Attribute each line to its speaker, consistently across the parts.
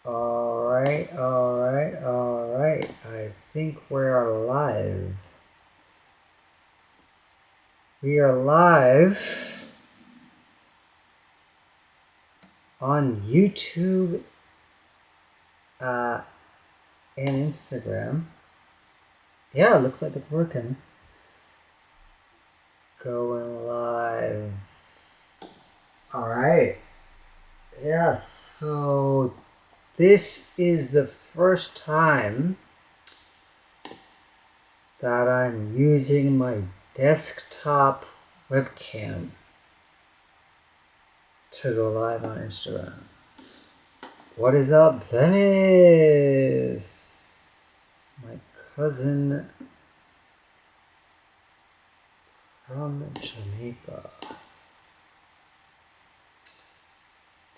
Speaker 1: Alright. I think we're live. We are live on YouTube and Instagram. Yeah, it looks like it's working. Going live. Alright. Yes, so this is the first time that I'm using my desktop webcam to go live on Instagram. What is up, Venice? My cousin from Jamaica.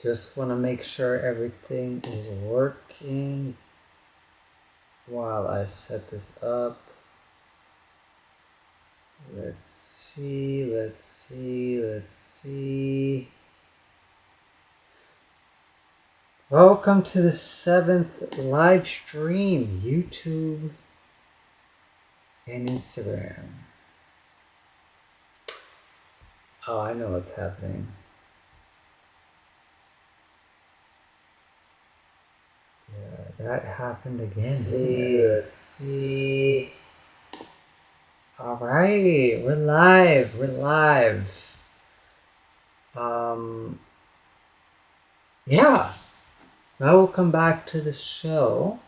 Speaker 1: Just want to make sure everything is working while I set this up. Let's see. Welcome to the 7th live stream, YouTube and Instagram. Oh, I know what's happening. Yeah, that happened again. Let's see. All right, we're live. Yeah. Welcome back to the show.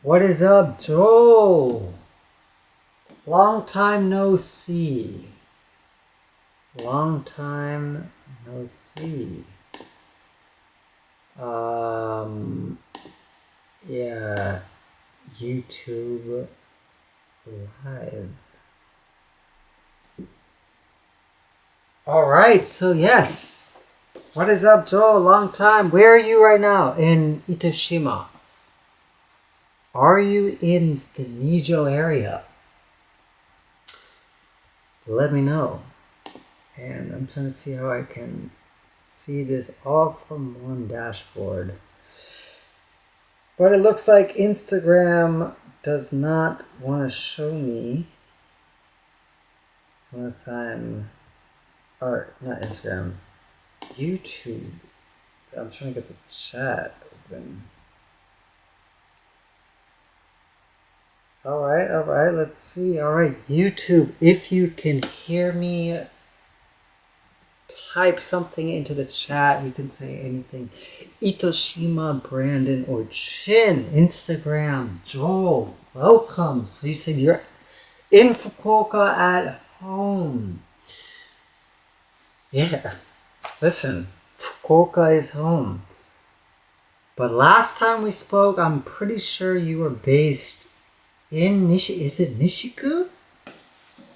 Speaker 1: What is up, Joel? Long time no see. Yeah, YouTube live. All right, so yes. What is up, Joel? Long time. Where are you right now? In Itoshima. Are you in the Nijo area? Let me know. And I'm trying to see how I can see this all from one dashboard. But it looks like Instagram does not want to show me unless or not Instagram, YouTube. I'm trying to get the chat open. All right, let's see. All right, YouTube, if you can hear me, type something into the chat. You can say anything. Itoshima, Brandon, or Chin. Instagram, Joel, welcome. So you said you're in Fukuoka at home. Yeah, listen, Fukuoka is home. But last time we spoke, I'm pretty sure you were based in is it Nishiku?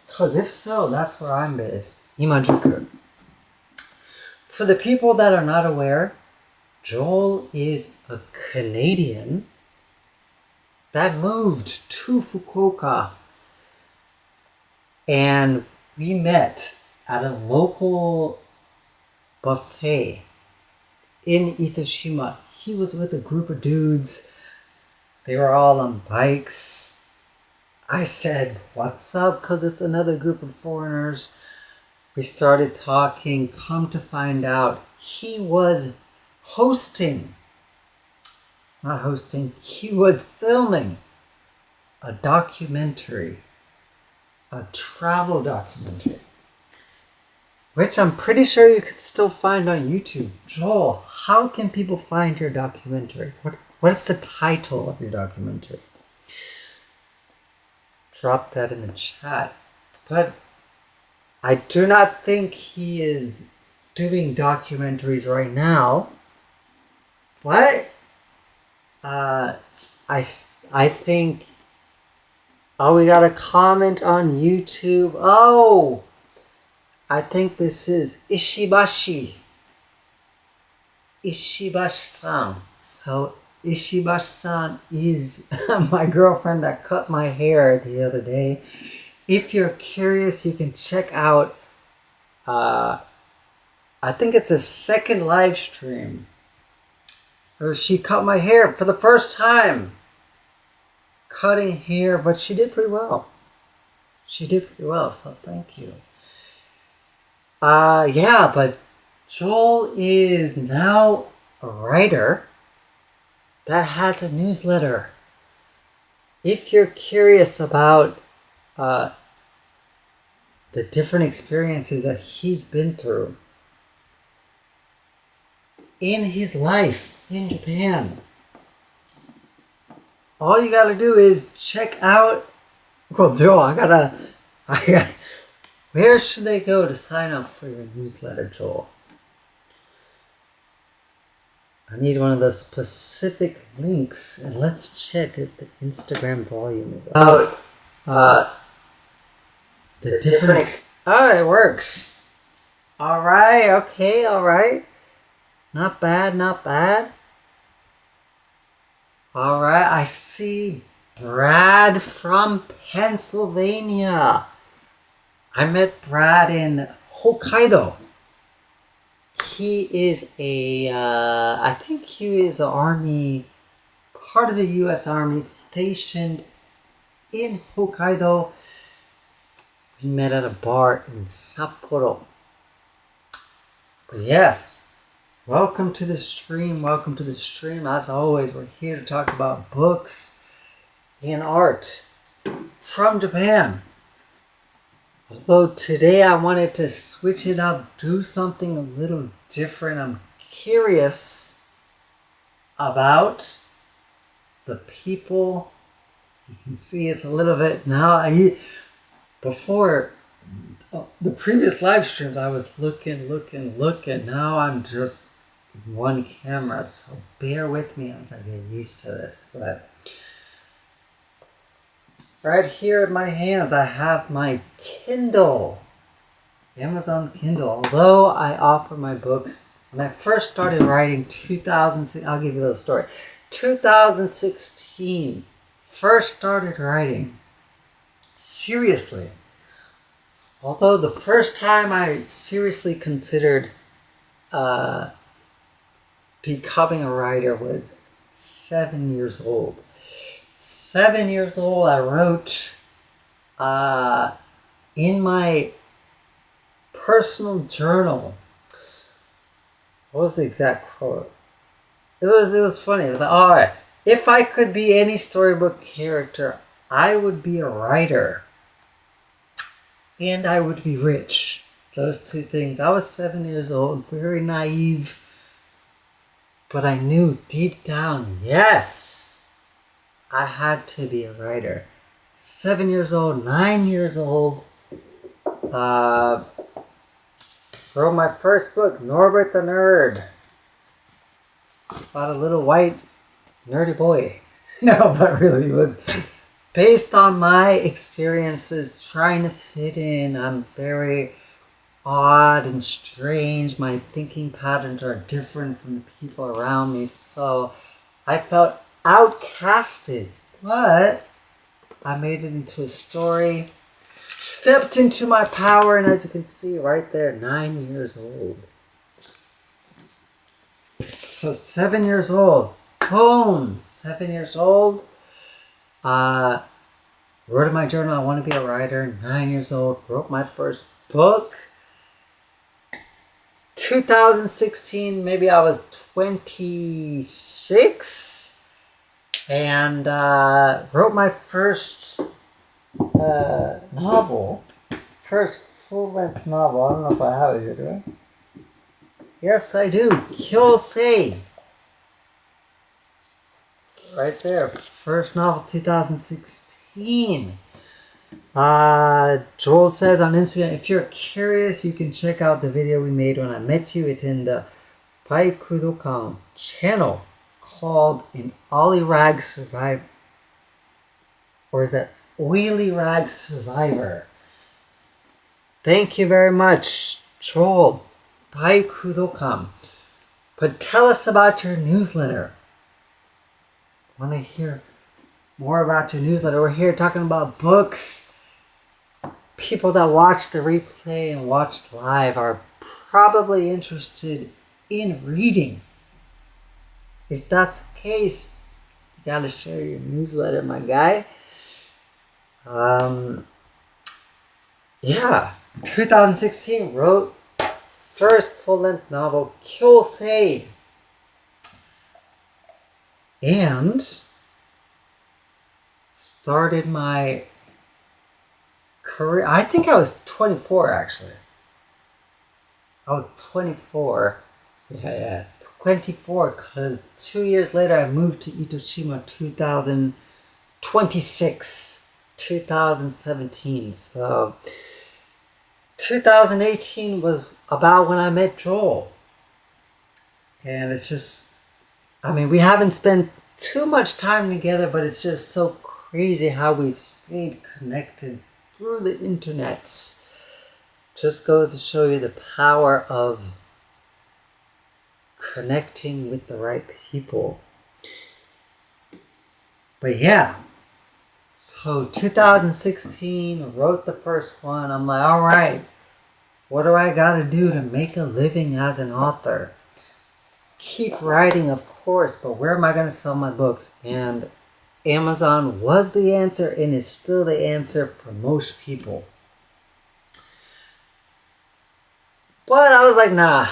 Speaker 1: Because if so, that's where I'm based. Imajuku. For the people that are not aware, Joel is a Canadian that moved to Fukuoka. And we met at a local buffet in Itoshima. He was with a group of dudes. They were all on bikes. I said, what's up? Because it's another group of foreigners. We started talking. Come to find out, he was he was filming a documentary, a travel documentary, which I'm pretty sure you could still find on YouTube. Joel, how can people find your documentary? What's the title of your documentary? Drop that in the chat. But I do not think he is doing documentaries right now. What? I think. Oh, we got a comment on YouTube. Oh, I think this is Ishibashi. Ishibashi-san. So Ishibashi-san is my girlfriend that cut my hair the other day. If you're curious, you can check out, I think it's a second live stream Or she cut my hair for the first time. Cutting hair, but she did pretty well. She did pretty well, so thank you. Yeah, but Joel is now a writer that has a newsletter. If you're curious about the different experiences that he's been through in his life in Japan, all you gotta do is check out. Well, Joel, where should they go to sign up for your newsletter, Joel? I need one of those specific links, and let's check if the Instagram volume is out. The different. Oh, it works. All right. Okay. All right. Not bad. Not bad. All right. I see Brad from Pennsylvania. I met Brad in Hokkaido. He is I think he is an army, part of the U.S. Army stationed in Hokkaido. We met at a bar in Sapporo. But yes, welcome to the stream. Welcome to the stream. As always, we're here to talk about books and art from Japan. Although today I wanted to switch it up, do something a little different. I'm curious about the people. You can see it's a little bit now. Before the previous live streams, I was looking. Now I'm just in one camera, so bear with me as I get used to this. But right here in my hands, I have my Kindle, Amazon Kindle. Although I offer my books, when I first started writing, 2006, I'll give you a little story. 2016, first started writing seriously. Although the first time I seriously considered becoming a writer was 7 years old. 7 years old, I wrote in my personal journal. What was the exact quote? It was funny. It was like, all right, if I could be any storybook character, I would be a writer. And I would be rich. Those two things. I was 7 years old, very naive. But I knew deep down, yes, I had to be a writer. 7 years old, 9 years old. Wrote my first book, Norbert the Nerd. About a little white nerdy boy. No, but really it was based on my experiences trying to fit in. I'm very odd and strange. My thinking patterns are different from the people around me. So I felt outcasted. But I made it into a story. Stepped into my power, and as you can see right there, 9 years old. So 7 years old. Boom! 7 years old. Wrote in my journal, I want to be a writer. 9 years old. Wrote my first book. 2016, maybe I was 26. And wrote my first novel. First full-length novel. I don't know if I have it here, do I? Yes, I do. Kyosei. Right there. First novel, 2016. Joel says on Instagram, if you're curious, you can check out the video we made when I met you. It's in the Baikudokan channel called An Ollie Rag Survivor. Or is that Oily Rag Survivor? Thank you very much, Joel. Baikudokan. But tell us about your newsletter. I want to hear more about your newsletter. We're here talking about books. People that watch the replay and watch live are probably interested in reading. if that's the case, you gotta share your newsletter, my guy. Yeah, 2016 wrote first full-length novel, Kyosei. And started my career. I think I was 24 actually. I was 24. Yeah. 24, because 2 years later I moved to Itoshima 2026, 2017. So 2018 was about when I met Joel. And it's just, I mean, we haven't spent too much time together, but it's just so crazy how we've stayed connected through the internets. Just goes to show you the power of connecting with the right people. But yeah, so 2016, wrote the first one. I'm like, all right, what do I gotta do to make a living as an author? Keep writing, of course, but where am I gonna sell my books? And Amazon was the answer and is still the answer for most people. But I was like, nah,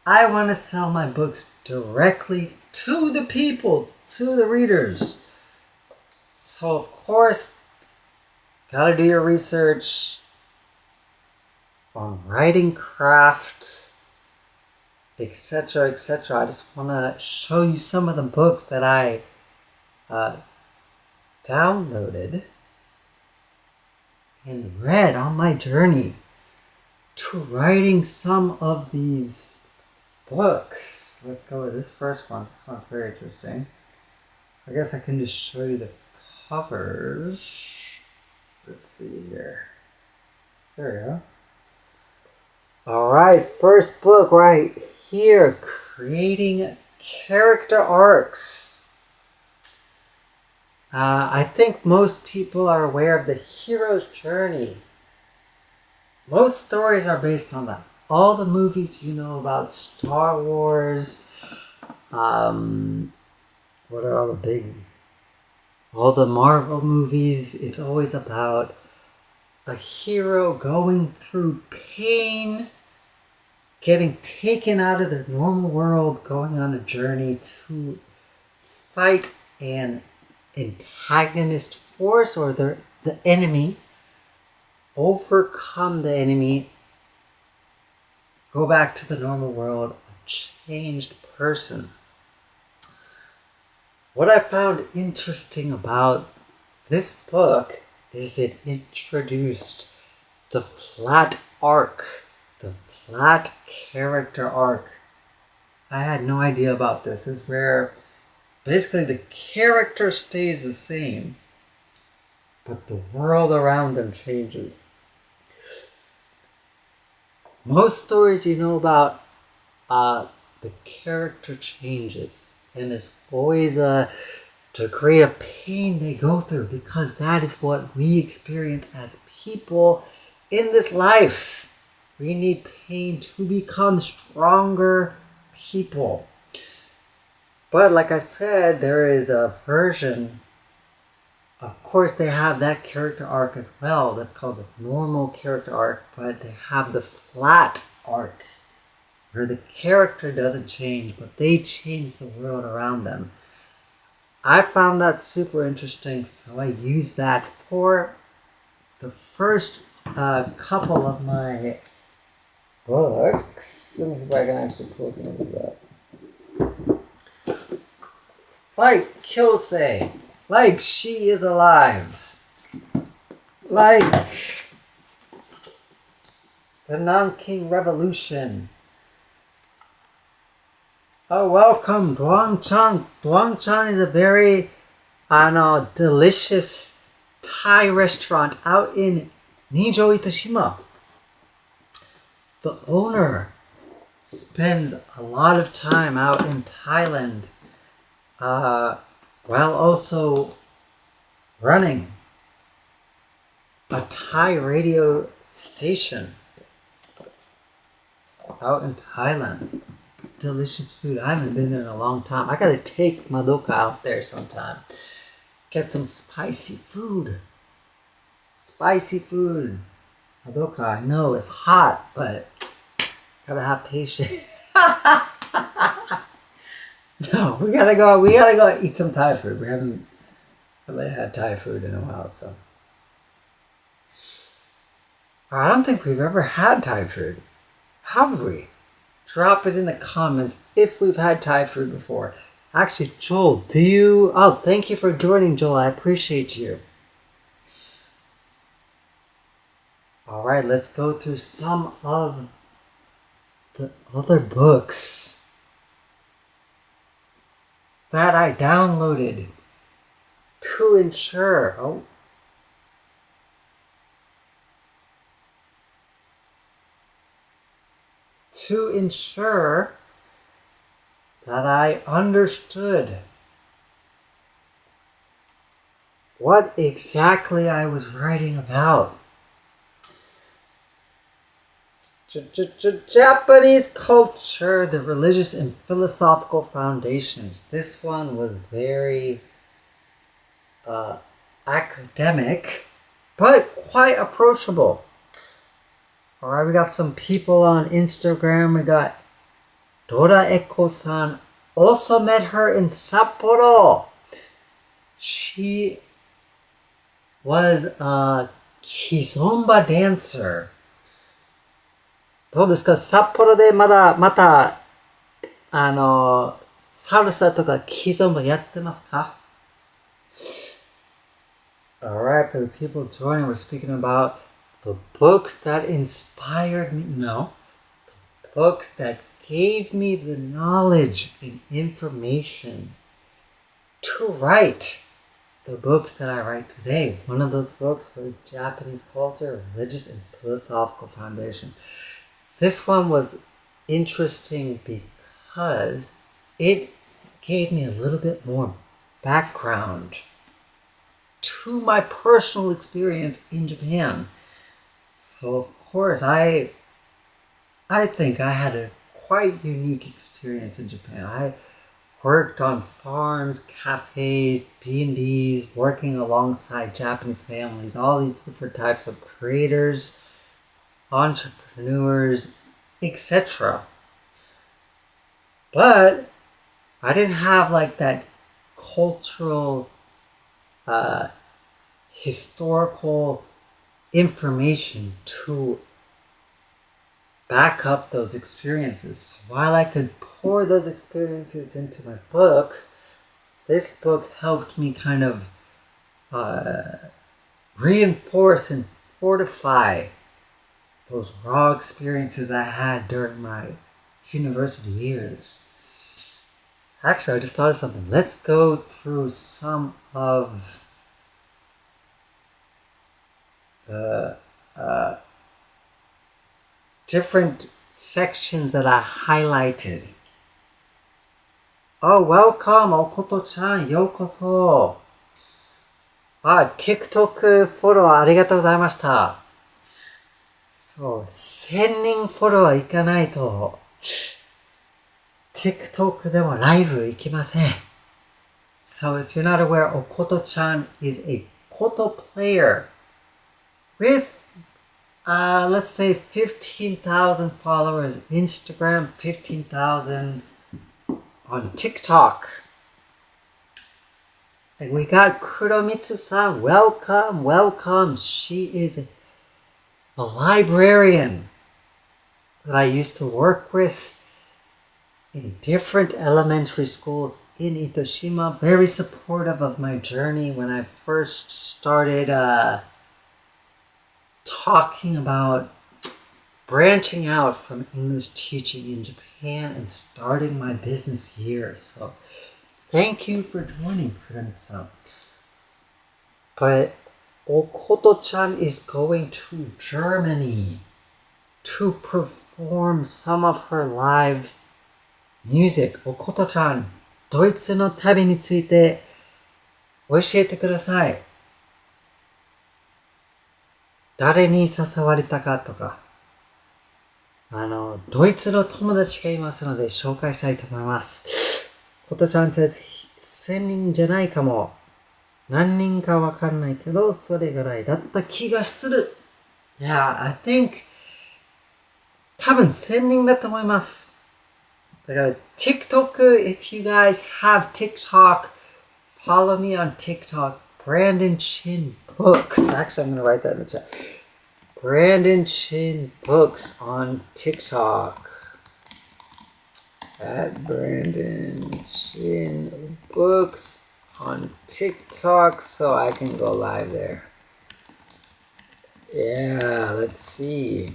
Speaker 1: I want to sell my books directly to the people, to the readers. So, of course, gotta do your research on writing craft, etc., etc. I just want to show you some of the books that I downloaded and read on my journey to writing some of these books. Let's go with this first one. This one's very interesting. I guess I can just show you the covers. Let's see here. There we go. Alright, first book right here. Creating character arcs. I think most people are aware of the hero's journey. Most stories are based on that. All the movies you know about Star Wars, what are all the Marvel movies, it's always about a hero going through pain, getting taken out of the normal world, going on a journey to fight an antagonist force or the enemy, overcome the enemy, go back to the normal world, a changed person. What I found interesting about this book is it introduced the flat arc, the flat character arc. I had no idea about this. This is where basically the character stays the same, but the world around them changes. Most stories you know about, the character changes, and there's always a degree of pain they go through, because that is what we experience as people in this life. We need pain to become stronger people. But like I said, there is a version, of course they have that character arc as well, that's called the normal character arc, but they have the flat arc, where the character doesn't change, but they change the world around them. I found that super interesting, so I used that for the first couple of my books. Let me see if I can actually pull some of that. Like Kyosei, like She Is Alive, like the Nanking Revolution. Oh, welcome, Duangchan. Duangchan is a very, delicious Thai restaurant out in Nijo, Itoshima. The owner spends a lot of time out in Thailand, while also running a Thai radio station out in Thailand. delicious food. I haven't been there in a long time. I gotta take Madoka out there sometime. Get some spicy food. Spicy food. Madoka, I know it's hot, but gotta have patience. No, we gotta go eat some Thai food. We haven't really had Thai food in a while, so. I don't think we've ever had Thai food. Have we? Drop it in the comments if we've had Thai food before. Actually, Joel, thank you for joining, Joel. I appreciate you. All right, let's go through some of the other books that I downloaded to ensure. To ensure that I understood what exactly I was writing about. Japanese culture, the religious and philosophical foundations. This one was very academic, but quite approachable. Alright, we got some people on Instagram. We got Dora Eko-san. Also met her in Sapporo. She was a kizomba dancer. どうですか？札幌でまた、サルサとかキゾンバやってますか？ Alright, for the people joining, we're speaking about the books that inspired me. No. Books that gave me the knowledge and information to write the books that I write today. One of those books was Japanese Culture, Religious and Philosophical Foundation. This one was interesting because it gave me a little bit more background to my personal experience in Japan. So of course, I think I had a quite unique experience in Japan. I worked on farms, cafes, B&Bs, working alongside Japanese families, all these different types of creators, entrepreneurs, etc. But I didn't have like that cultural, historical information to back up those experiences. So while I could pour those experiences into my books, this book helped me kind of reinforce and fortify those raw experiences I had during my university years. Actually, I just thought of something. Let's go through some of the different sections that I highlighted. Oh, welcome, Okoto-chan, yokoso. TikTok フォローありがとうございました。そう、1000人フォロワーいかないと、TikTok でもライブいきません。So if you're not aware, Okoto-chan is a koto player with, let's say 15,000 followers on Instagram, 15,000 on TikTok. And we got Kuromitsu-san. Welcome, welcome. She is a librarian that I used to work with in different elementary schools in Itoshima. Very supportive of my journey when I first started talking about branching out from English teaching in Japan and starting my business here. So thank you for joining, Kuren-san. But Okoto-chan is going to Germany to perform some of her live music. Okoto-chan, ドイツの旅について教えてください。誰に誘われたかとか、ドイツの友達がいますので紹介したいと思います。ことちゃん says 1000人じゃないかも。何人かわかんないけど、それぐらいだった気がする。Yeah, I think 多分1000人だと思います。だから TikTok, if you guys have TikTok, follow me on TikTok, Brandon Chin Books. Actually, I'm going to write that in the chat. Brandon Chin Books on TikTok. At Brandon Chin Books on TikTok so I can go live there. Yeah, let's see.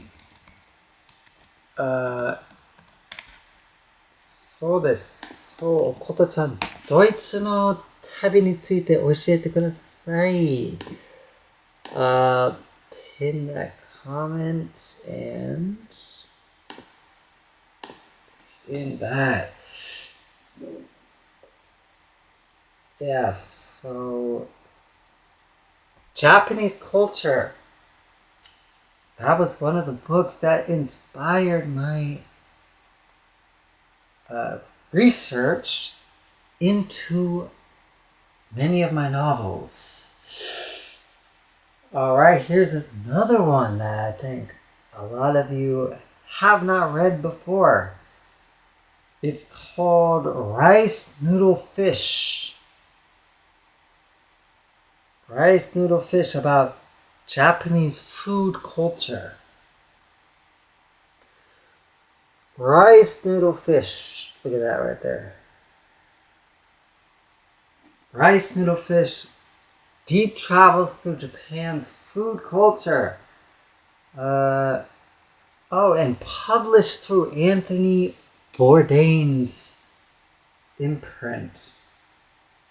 Speaker 1: そうです。そう、ことちゃん、ドイツの旅について教えてください。Pin that comment and in that. Yeah, so Japanese culture. That was one of the books that inspired my research into many of my novels. Alright, here's another one that I think a lot of you have not read before. It's called Rice Noodle Fish. Rice Noodle Fish about Japanese food culture. Rice Noodle Fish. Look at that right there. Rice Noodle Fish. Deep travels through Japan's food culture. And published through Anthony Bourdain's imprint.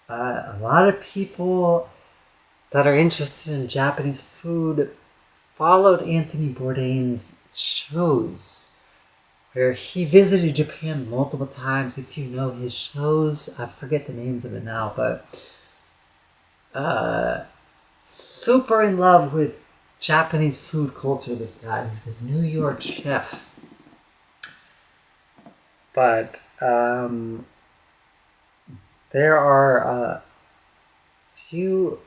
Speaker 1: A lot of people that are interested in Japanese food followed Anthony Bourdain's shows, where he visited Japan multiple times. If you know his shows, I forget the names of it now, but super in love with Japanese food culture, this guy. He's a New York chef. But there are a few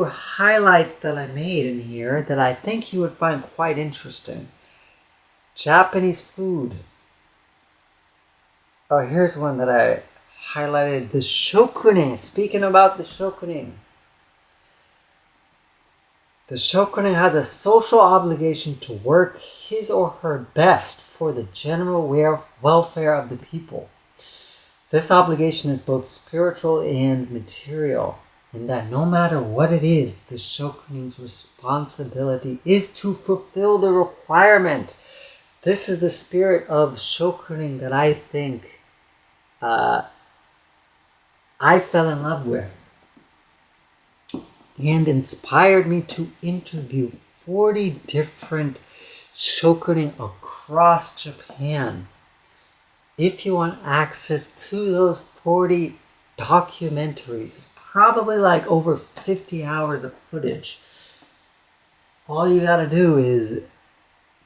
Speaker 1: highlights that I made in here that I think you would find quite interesting. Japanese food. Oh, here's one that I highlighted. The shokunin. Speaking about the shokunin. The shokunin has a social obligation to work his or her best for the general welfare of the people. This obligation is both spiritual and material, in that no matter what it is, the shokunin's responsibility is to fulfill the requirement. This is the spirit of shokunin that I think I fell in love with and inspired me to interview 40 different shokunin across Japan. If you want access to those 40 documentaries, it's probably like over 50 hours of footage. All you gotta do is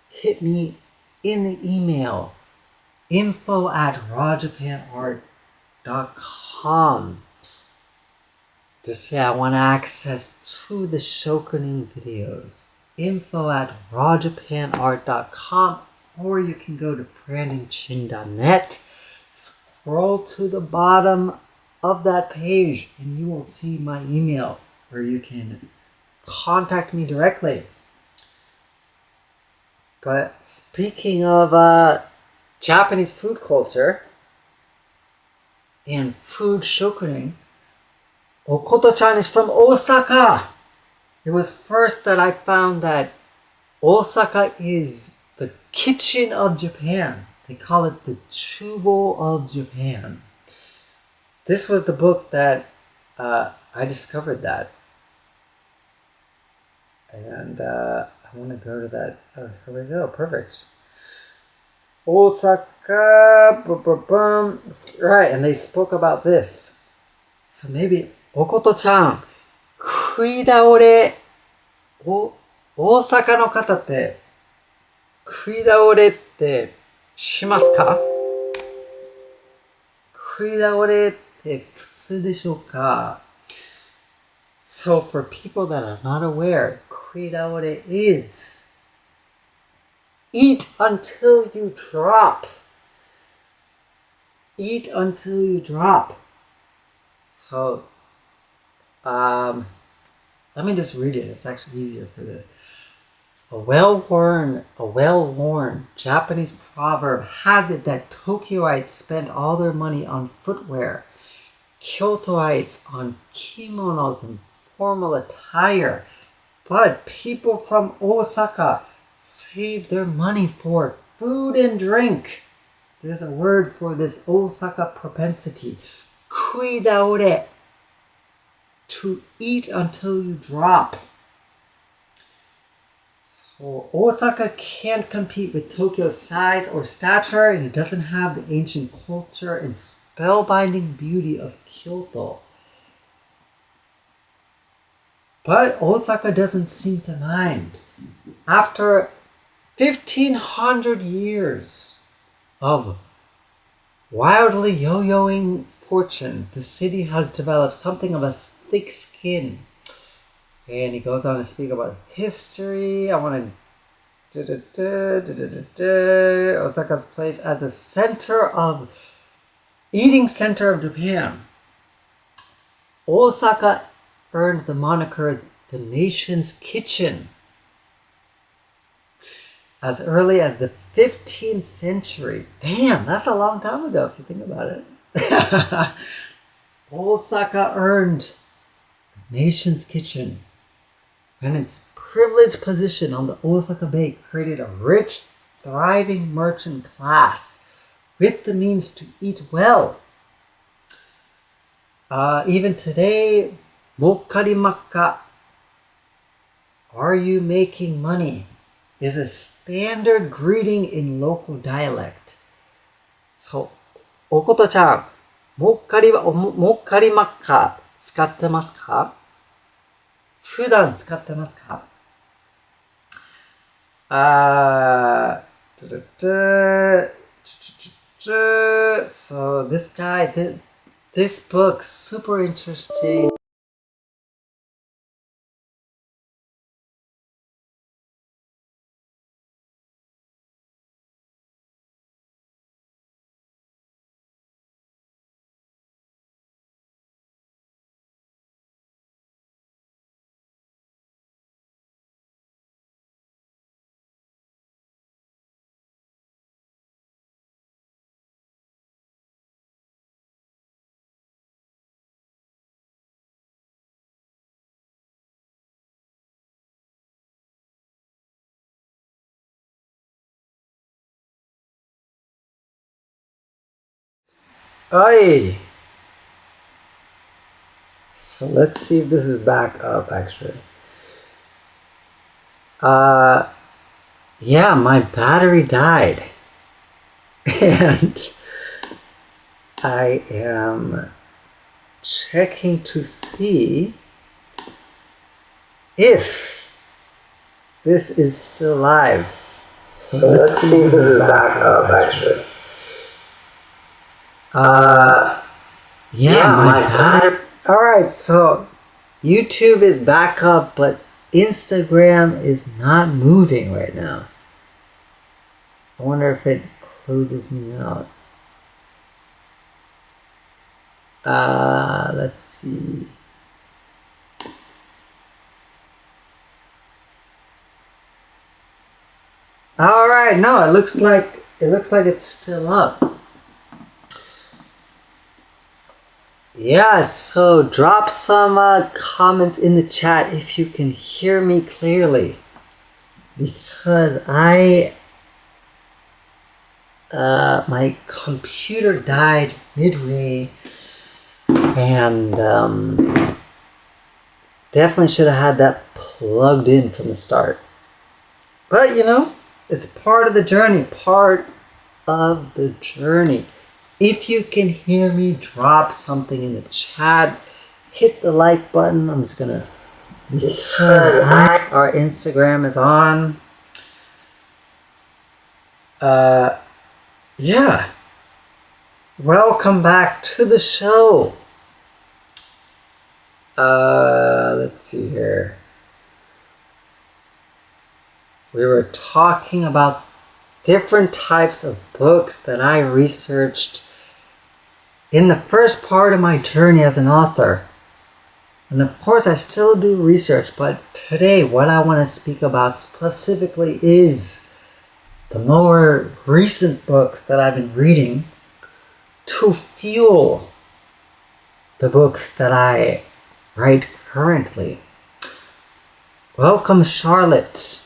Speaker 1: hit me in the email, info@rawjapanart.com. Just say I want access to the shokunin videos. info@rawjapanart.com, or you can go to brandonchin.net. Scroll to the bottom of that page and you will see my email where you can contact me directly. But speaking of Japanese food culture and food shokunin, Okoto-chan is from Osaka. It was first that I found that Osaka is the kitchen of Japan. They call it the Chubo of Japan. This was the book that I discovered that. And I want to go to that. Oh, here we go. Perfect. Osaka. Right, and they spoke about this. So maybe Okoto-chan, 食い倒れを大阪の方って食い倒れってしますか？食い倒れって普通でしょうか？ So for people that are not aware, 食い倒れ is eat until you drop. Eat until you drop. So, let me just read it. It's actually easier for this. A well-worn Japanese proverb has it that Tokyoites spend all their money on footwear, Kyotoites on kimonos and formal attire, but people from Osaka save their money for food and drink. There's a word for this Osaka propensity. Kuidaore. To eat until you drop. So Osaka can't compete with Tokyo's size or stature, and it doesn't have the ancient culture and spellbinding beauty of Kyoto. But Osaka doesn't seem to mind. After 1,500 years of wildly yo-yoing fortunes, the city has developed something of a thick skin. And he goes on to speak about history. I want to Osaka's place as a eating center of Japan. Osaka earned the moniker the nation's kitchen as early as the 15th century. Damn, that's a long time ago if you think about it. Osaka earned the nation's kitchen, and its privileged position on the Osaka Bay created a rich, thriving merchant class with the means to eat well. Even today, Mokkarimakka, are you making money, is a standard greeting in local dialect. So, おことちゃん、もっかりマッカ使ってますか？普段使ってますか？ So this guy, this book, super interesting. Oi! So let's see if this is back up actually. Yeah, my battery died. And I am checking to see if this is still live. So let's see if this is back up actually. Yeah, my battery. Alright, so YouTube is back up, but Instagram is not moving right now. I wonder if it closes me out. Let's see. Alright, no, it looks like it's still up. Yeah, so drop some comments in the chat if you can hear me clearly. Because my computer died midway, and definitely should have had that plugged in from the start. But you know, it's part of the journey, If you can hear me, drop something in the chat. Hit the like button. I'm just gonna Our Instagram is on. Yeah. Welcome back to the show. Let's see here. We were talking about different types of books that I researched in the first part of my journey as an author. And of course, I still do research, but today what I want to speak about specifically is the more recent books that I've been reading to fuel the books that I write currently. Welcome, Charlotte.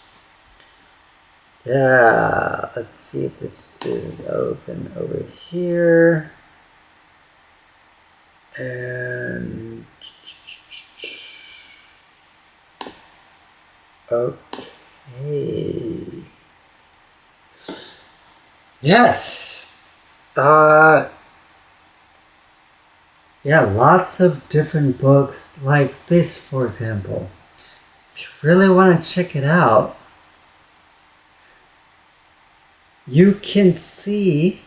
Speaker 1: Yeah, let's see if this is open over here. And okay. Yes. Yeah, lots of different books like this, for example. If you really want to check it out, you can see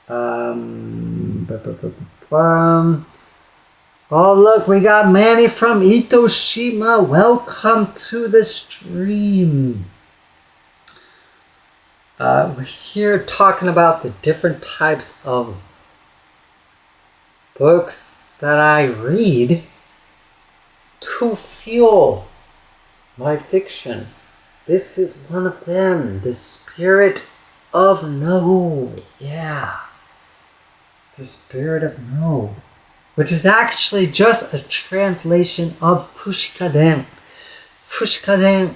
Speaker 1: oh, look, we got Manny from Itoshima. Welcome to the stream. We're here talking about the different types of books that I read to fuel my fiction. This is one of them, The Spirit of No. Yeah. The Spirit of No, which is actually just a translation of Fushikaden. Fushikaden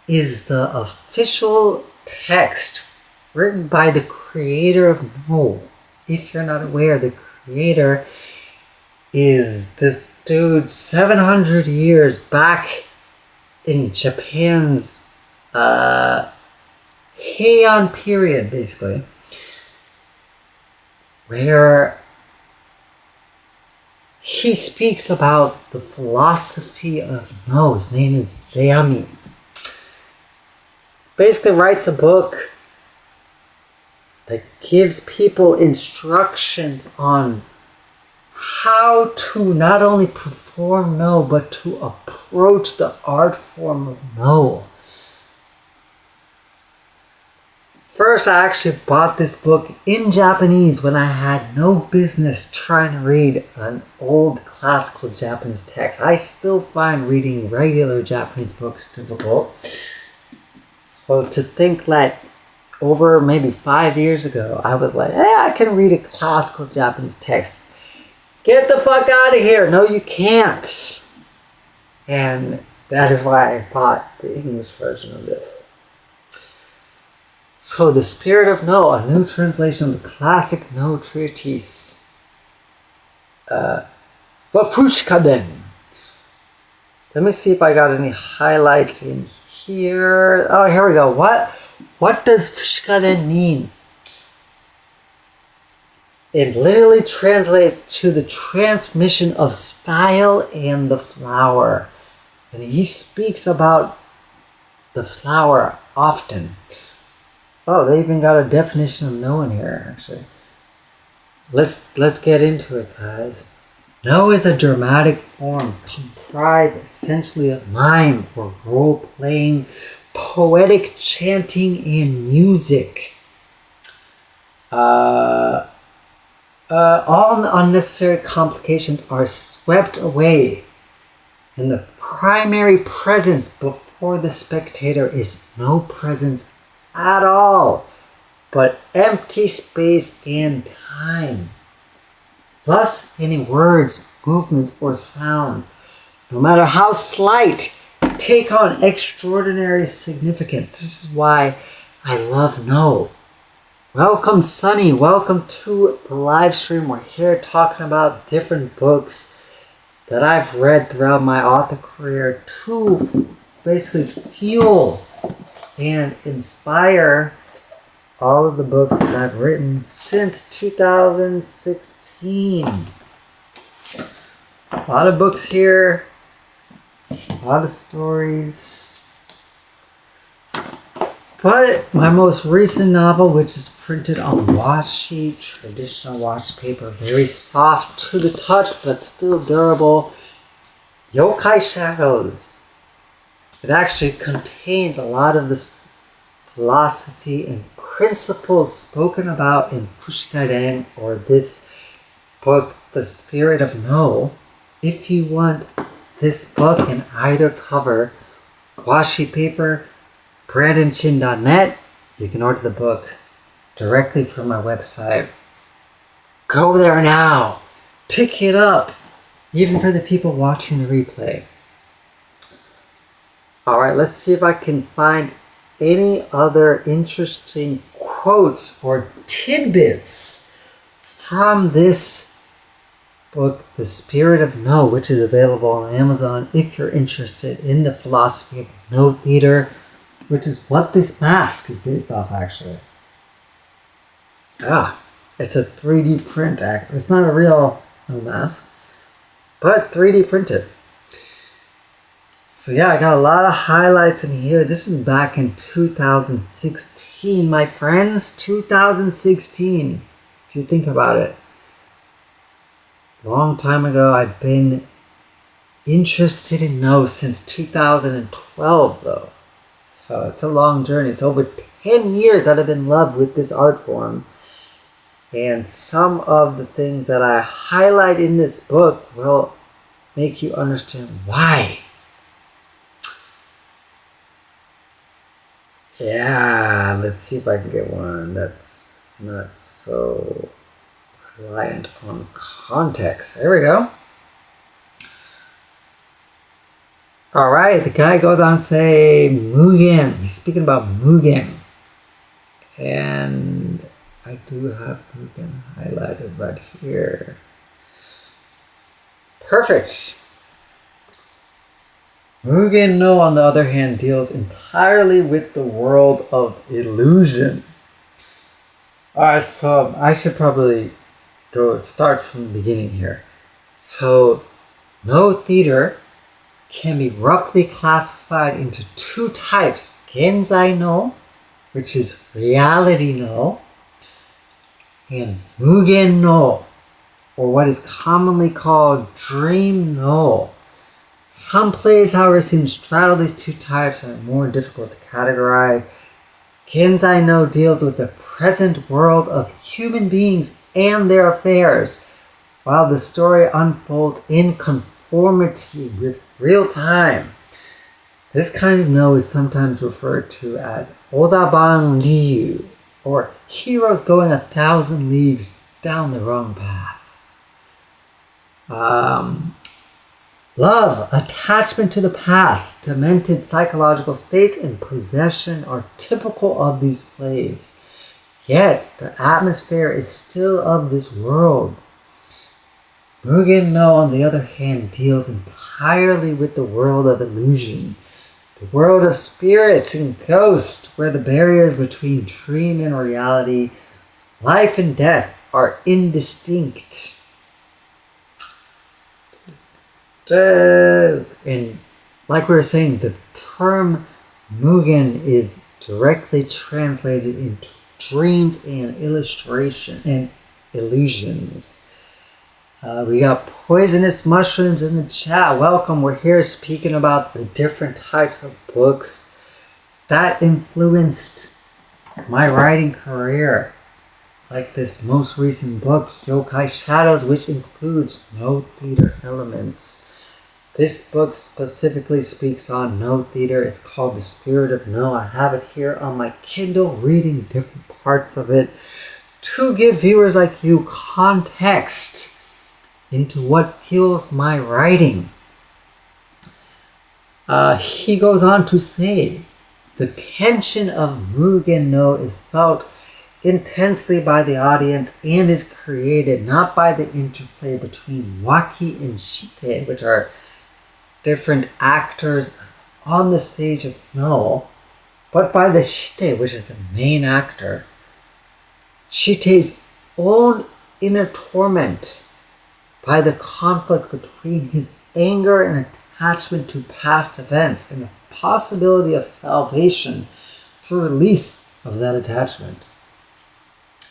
Speaker 1: is the official text written by the creator of No. If you're not aware, the creator is this dude 700 years back in Japan's Heian period, basically, where he speaks about the philosophy of no. His name is Zeami. Basically writes a book that gives people instructions on how to not only perform no, but to approach the art form of no. First, I actually bought this book in Japanese when I had no business trying to read an old classical Japanese text. I still find reading regular Japanese books difficult. So to think that over maybe 5 years ago, I was like, hey, I can read a classical Japanese text. Get the fuck out of here. No, you can't. And that is why I bought the English version of this. So, The Spirit of No, a new translation of the classic No treatise. Fushikaden. Let me see if I got any highlights in here. Oh, here we go. What does Fushikaden mean? It literally translates to the transmission of style and the flower. And he speaks about the flower often. Oh, they even got a definition of no in here, actually. Let's get into it, guys. No is a dramatic form comprised essentially of mime or role-playing, poetic chanting, and music. All unnecessary complications are swept away, and the primary presence before the spectator is no presence at all, but empty space and time. Thus, any words, movements, or sound, no matter how slight, take on extraordinary significance. This is why I love no. Welcome, Sunny. Welcome to the live stream. We're here talking about different books that I've read throughout my author career to basically fuel and inspire all of the books that I've written since 2016. A lot of books here. A lot of stories. But my most recent novel, which is printed on washi, traditional washi paper, very soft to the touch, but still durable, Yokai Shadows. It actually contains a lot of this philosophy and principles spoken about in Fushigaren, or this book, The Spirit of No. If you want this book in either cover, washi paper, brandonchin.net, you can order the book directly from my website. Go there now. Pick it up, even for the people watching the replay. Alright, let's see if I can find any other interesting quotes or tidbits from this book, The Spirit of No, which is available on Amazon if you're interested in the philosophy of no theater, which is what this mask is based off, actually. It's a 3D print. It's not a real no mask, but 3D printed. So yeah, I got a lot of highlights in here. This is back in 2016, my friends. 2016, if you think about it. Long time ago. I've been interested in No since 2012, though. So it's a long journey. It's over 10 years that I've been in love with this art form. And some of the things that I highlight in this book will make you understand why. Yeah, let's see if I can get one that's not so reliant on context. There we go. Alright, the guy goes on to say Mugen. He's speaking about Mugen. And I do have Mugen highlighted right here. Perfect. Mugen no, on the other hand, deals entirely with the world of illusion. Alright, so I should probably start from the beginning here. So, no theater can be roughly classified into two types. Genzai no, which is reality no, and Mugen no, or what is commonly called dream no. Some plays, however, seem to straddle these two types and are more difficult to categorize. Genzai no deals with the present world of human beings and their affairs, while the story unfolds in conformity with real time. This kind of no is sometimes referred to as Odaban Ryu, or heroes going 1,000 leagues down the wrong path. Love, attachment to the past, demented psychological states, and possession are typical of these plays. Yet, the atmosphere is still of this world. Mugen no, on the other hand, deals entirely with the world of illusion, the world of spirits and ghosts, where the barriers between dream and reality, life and death, are indistinct. And like we were saying, the term Mugen is directly translated into dreams and illustration and illusions. We got Poisonous Mushrooms in the chat. Welcome. We're here speaking about the different types of books that influenced my writing career. Like this most recent book, Yokai Shadows, which includes no theater elements. This book specifically speaks on no theater. It's called The Spirit of No. I have it here on my Kindle, reading different parts of it to give viewers like you context into what fuels my writing. He goes on to say, the tension of Mugen no is felt intensely by the audience and is created not by the interplay between Waki and Shite, which are different actors on the stage of No, but by the Shite, which is the main actor. Shite's own inner torment by the conflict between his anger and attachment to past events and the possibility of salvation through release of that attachment.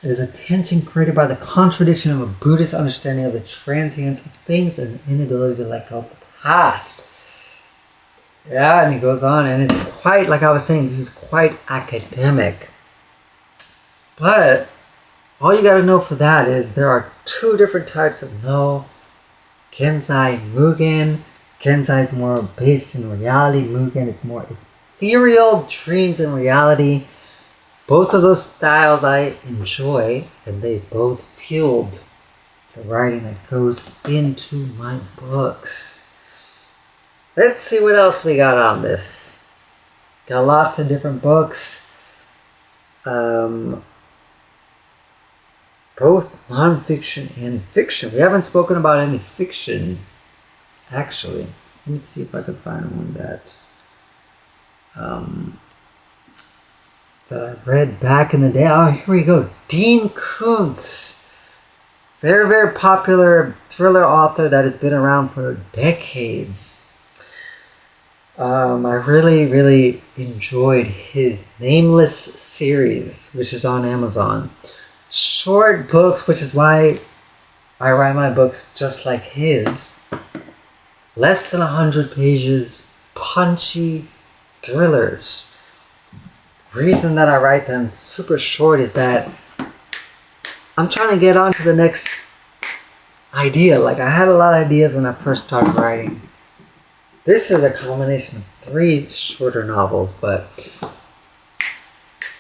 Speaker 1: It is a tension created by the contradiction of a Buddhist understanding of the transience of things and the inability to let go of the past. Yeah, and he goes on, and it's quite, like I was saying, this is quite academic. But all you got to know for that is there are two different types of no. Genzai, Mugen. Genzai is more based in reality. Mugen is more ethereal, dreams and reality. Both of those styles I enjoy, and they both fueled the writing that goes into my books. Let's see what else we got on this. Got lots of different books. Both non-fiction and fiction. We haven't spoken about any fiction, actually. Let me see if I can find one that I read back in the day. Oh, here we go. Dean Koontz. Very, very popular thriller author that has been around for decades. I really, really enjoyed his Nameless series, which is on Amazon. Short books, which is why I write my books just like his. Less than 100 pages, punchy thrillers. The reason that I write them super short is that I'm trying to get on to the next idea. Like, I had a lot of ideas when I first started writing. This is a combination of 3 shorter novels, but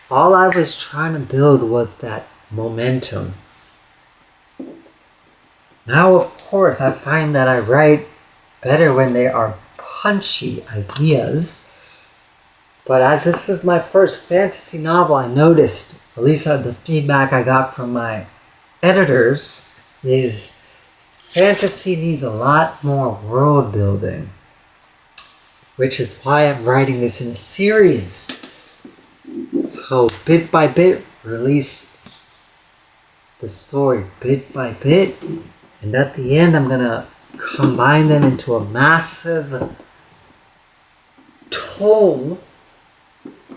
Speaker 1: all I was trying to build was that momentum. Now, of course, I find that I write better when they are punchy ideas. But as this is my first fantasy novel, I noticed, at least the feedback I got from my editors, is fantasy needs a lot more world building. Which is why I'm writing this in a series. So bit by bit, release the story bit by bit. And at the end, I'm going to combine them into a massive tome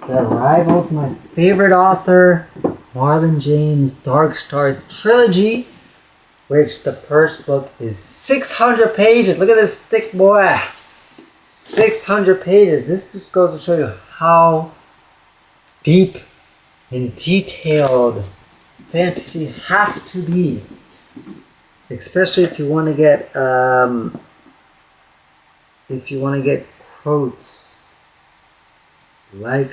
Speaker 1: that rivals my favorite author, Marlon James' Dark Star Trilogy, which the first book is 600 pages. Look at this thick boy. 600 pages. This just goes to show you how deep and detailed fantasy has to be. Especially if you want to get quotes like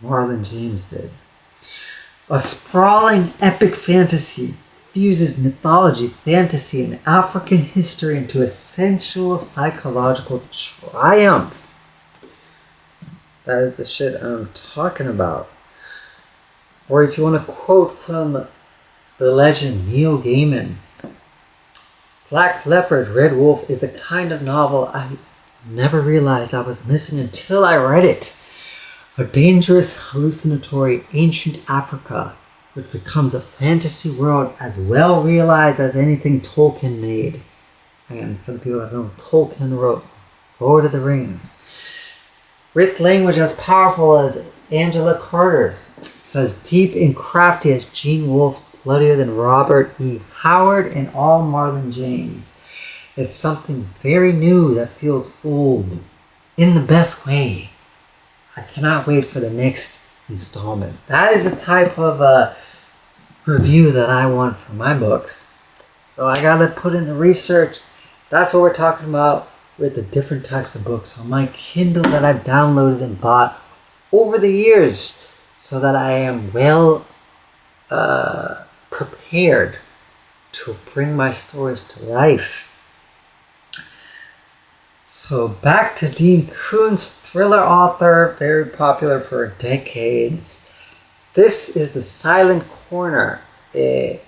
Speaker 1: Marlon James did. A sprawling epic fantasy fuses mythology, fantasy, and African history into a sensual psychological triumph. That is the shit I'm talking about. Or if you want to quote from the legend Neil Gaiman, Black Leopard, Red Wolf is the kind of novel I never realized I was missing until I read it. A dangerous, hallucinatory ancient Africa, which becomes a fantasy world as well realized as anything Tolkien made. And for the people that don't know, Tolkien wrote Lord of the Rings. With language as powerful as Angela Carter's. It's as deep and crafty as Gene Wolfe, bloodier than Robert E. Howard, and all Marlon James. It's something very new that feels old in the best way. I cannot wait for the next installment. That is the type of review that I want for my books. So I gotta put in the research. That's what we're talking about with the different types of books on my Kindle that I've downloaded and bought over the years, so that I am well prepared to bring my stories to life. So back to Dean Koontz, thriller author, very popular for decades. This is The Silent Corner, a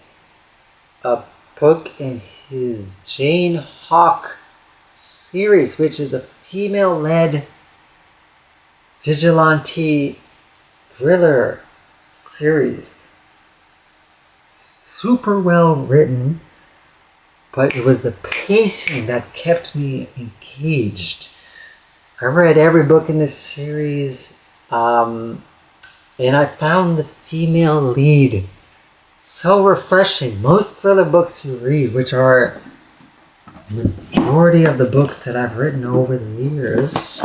Speaker 1: book in his Jane Hawk series, which is a female-led vigilante thriller series. Super well written, but it was the pacing that kept me engaged. I read every book in this series, and I found the female lead so refreshing. Most thriller books you read, which are the majority of the books that I've written over the years,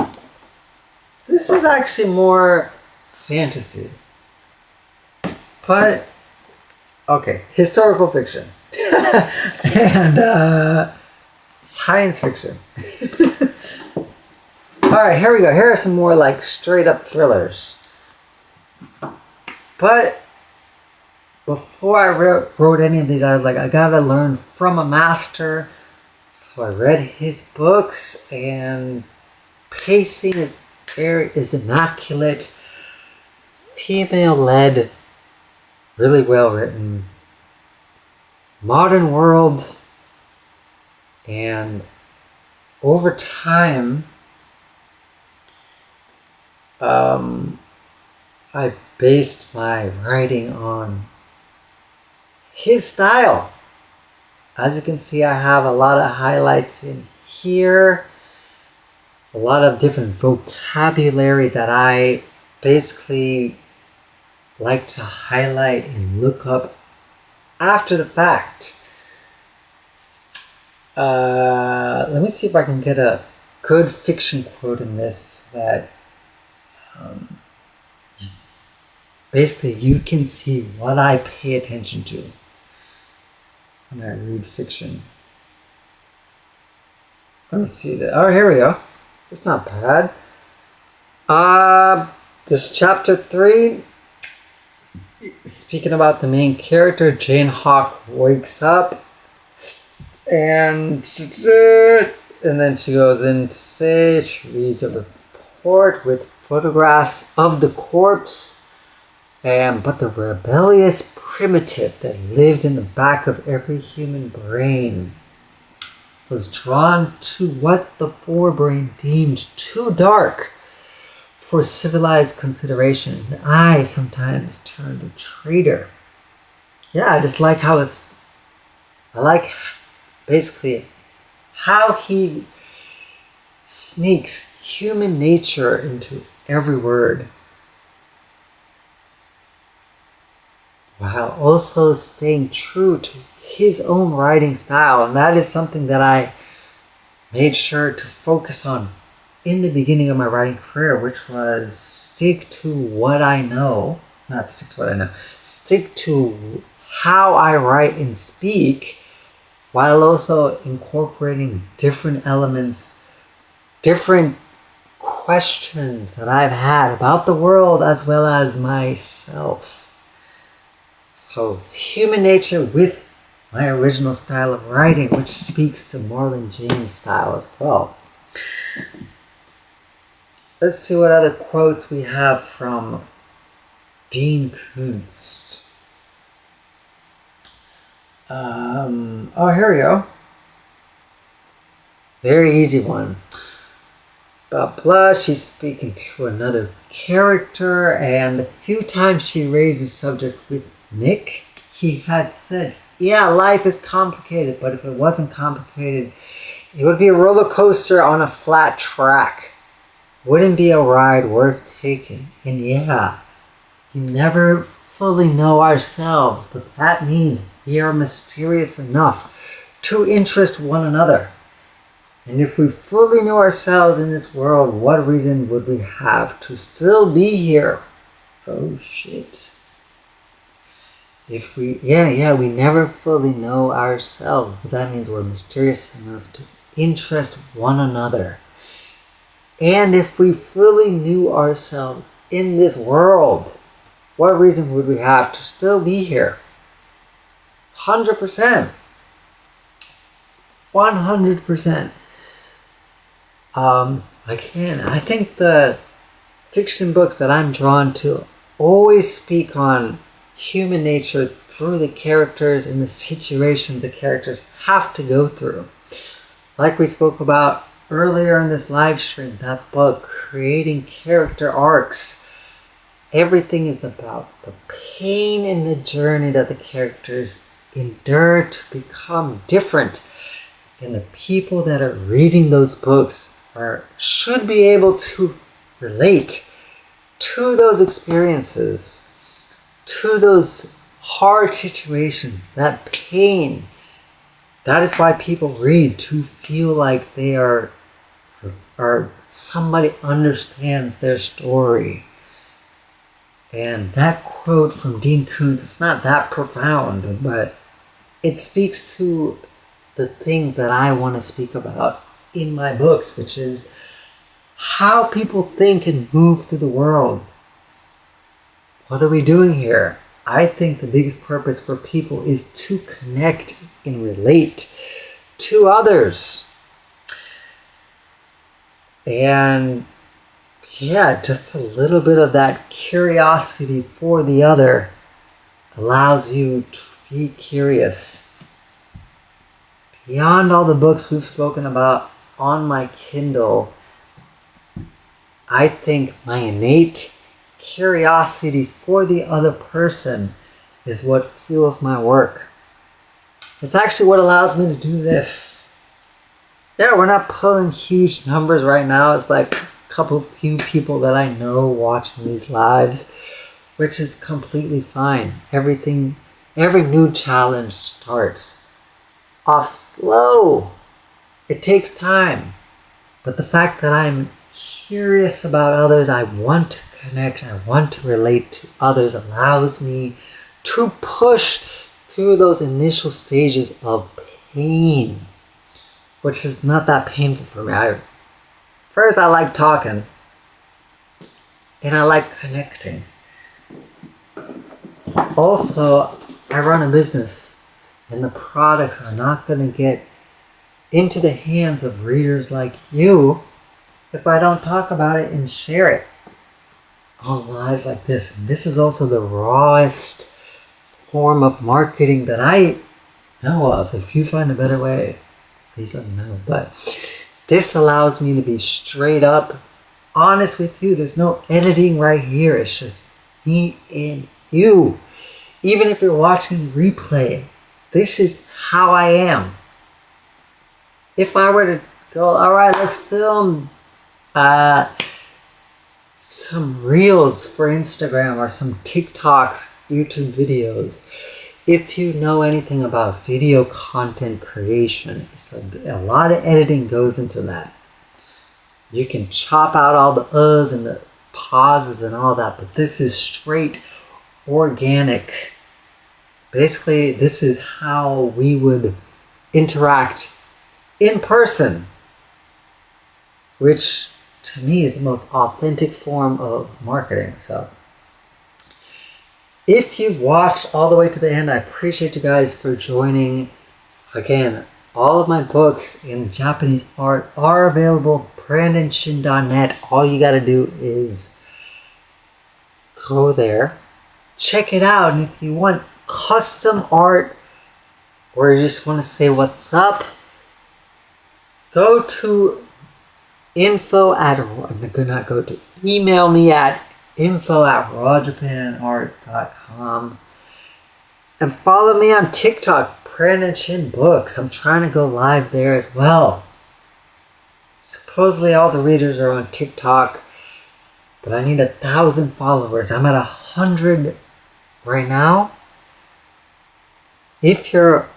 Speaker 1: this is actually more fantasy. But, okay, historical fiction. And science fiction. Alright, here we go. Here are some more like straight up thrillers. But before I wrote any of these, I was like, I gotta learn from a master. So I read his books, and pacing is immaculate, female led, really well written, modern world, and over time I based my writing on his style. As you can see, I have a lot of highlights in here, a lot of different vocabulary that I basically like to highlight and look up after the fact. Let me see if I can get a good fiction quote in this that basically you can see what I pay attention to when I read fiction. Let me see that. Oh, here we go. It's not bad. This chapter 3, speaking about the main character, Jane Hawk wakes up and then she goes in to say, she reads a report with photographs of the corpse, but the rebellious primitive that lived in the back of every human brain was drawn to what the forebrain deemed too dark for civilized consideration. And I sometimes turned a traitor. Yeah, I just like how I like basically how he sneaks human nature into every word, while also staying true to his own writing style. And that is something that I made sure to focus on in the beginning of my writing career, which was stick to what I know. Not stick to what I know. Stick to how I write and speak, while also incorporating different elements, different questions that I've had about the world as well as myself. So it's human nature with my original style of writing, which speaks to Marlon James' style as well. Let's see what other quotes we have from Dean Koontz. Oh, here we go. Very easy one. Blah, she's speaking to another character, and the few times she raised the subject with Nick, he had said, yeah, life is complicated, but if it wasn't complicated, it would be a roller coaster on a flat track. Wouldn't be a ride worth taking. And yeah, you never fully know ourselves, but that means we are mysterious enough to interest one another. And if we fully knew ourselves in this world, what reason would we have to still be here? Oh shit. If we never fully know ourselves, but that means we're mysterious enough to interest one another. And if we fully knew ourselves in this world, what reason would we have to still be here? 100%. 100%. I think the fiction books that I'm drawn to always speak on human nature through the characters and the situations the characters have to go through. Like we spoke about earlier in this live stream, that book, Creating Character Arcs, everything is about the pain and the journey that the characters endure to become different. And the people that are reading those books should be able to relate to those experiences, to those hard situations, that pain. That is why people read, to feel like they are somebody understands their story. And that quote from Dean Koontz, it's not that profound, but it speaks to the things that I want to speak about in my books, which is how people think and move through the world. What are we doing here? I think the biggest purpose for people is to connect and relate to others. And yeah, just a little bit of that curiosity for the other allows you to be curious. Beyond all the books we've spoken about on my Kindle, I think my innate curiosity for the other person is what fuels my work. It's actually what allows me to do this. Yeah, we're not pulling huge numbers right now. It's like a couple few people that I know watching these lives, which is completely fine. Every new challenge starts off slow. It takes time. But the fact that I'm curious about others, I want to connect, I want to relate to others, allows me to push through those initial stages of pain, which is not that painful for me. First, I like talking, and I like connecting. Also, I run a business, and the products are not going to get into the hands of readers like you if I don't talk about it and share it on lives like this. And this is also the rawest form of marketing that I know of. If you find a better way, please let me know. But this allows me to be straight up honest with you. There's no editing right here. It's just me and you. Even if you're watching the replay, this is how I am. If I were to go, all right, let's film some reels for Instagram or some TikToks, YouTube videos. If you know anything about video content creation, a lot of editing goes into that. You can chop out all the uhs and the pauses and all that, but this is straight organic. Basically, this is how we would interact in person, which to me is the most authentic form of marketing. So if you've watched all the way to the end, I appreciate you guys for joining. Again, all of my books in Japanese art are available, brandonshin.net. All you got to do is go there, check it out, and if you want custom art or you just want to say what's up, go to email me at info@rawjapanart.com and follow me on TikTok, Brandon Shin Books. I'm trying to go live there as well. Supposedly all the readers are on TikTok, but I need 1,000 followers. I'm at 100 right now. If you're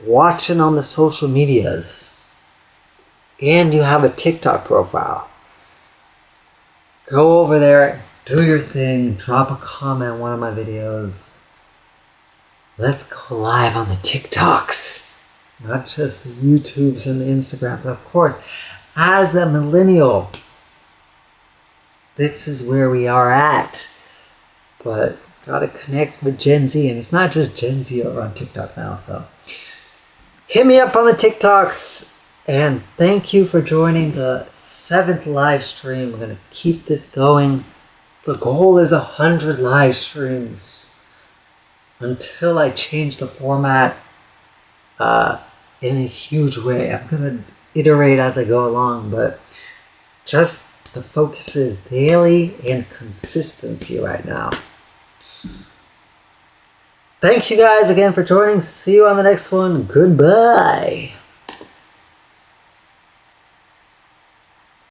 Speaker 1: watching on the social medias and you have a TikTok profile, go over there, do your thing, drop a comment on one of my videos. Let's go live on the TikToks, not just the YouTubes and the Instagrams. Of course, as a millennial, this is where we are at. But gotta connect with Gen Z, and it's not just Gen Z over on TikTok now, so hit me up on the TikToks. And thank you for joining the 7th live stream. We're going to keep this going. The goal is 100 live streams until I change the format in a huge way. I'm going to iterate as I go along, but just the focus is daily and consistency right now. Thanks you guys again for joining. See you on the next one. Goodbye.